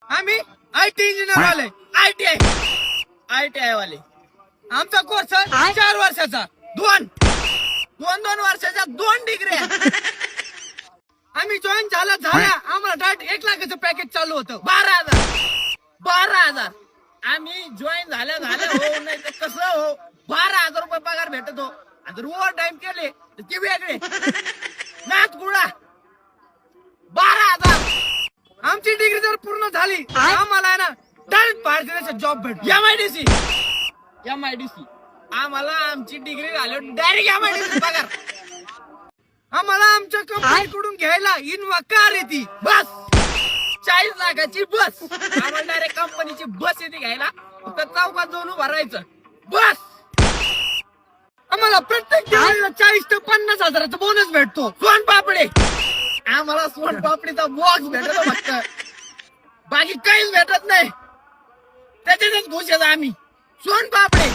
आम्ही IT engineer वाले, ITI वाले. आमचा कोर्स 4 वर्षाचा, दोन वर्षाच्या 2 डिग्री. आम्ही जॉईन झाल्या आम्हाला डायरेक्ट 1 लाखाचं पॅकेज चालू होतं. 12,000. आम्ही जॉईन झाल्या हो नाही तर कसं हो 12,000 रुपये पगार भेटत हो. जर ओव्हर टाइम केले तर ते वेगळे. नाथ गुळा 12,000. आमची डिग्री जर पूर्ण झाली आम्हाला आहे ना डायरेक्ट बाहेर जॉब भेट. MIDC आम्हाला आमची डिग्री झाली डायरेक्ट MIDC पगार. आम्हाला आमच्या कंपनीकडून घ्यायला इनोवा कार येते, बस 40 लाखाची बस. आम्हाला डायरेक्ट कंपनीची बस येते घ्यायला, फक्त चौकात जाऊन उभं राहायचं बस. आम्हाला प्रत्येक दिवाळीला 40 ते 50 हजाराचा बोनस भेटतो. सोनपापडी आम्हाला सोनपापडीचा बॉक्स भेटतो फक्त, बाकी काहीच भेटत नाही. त्याच्यातच खुश आहेत आम्ही. सोनपापडी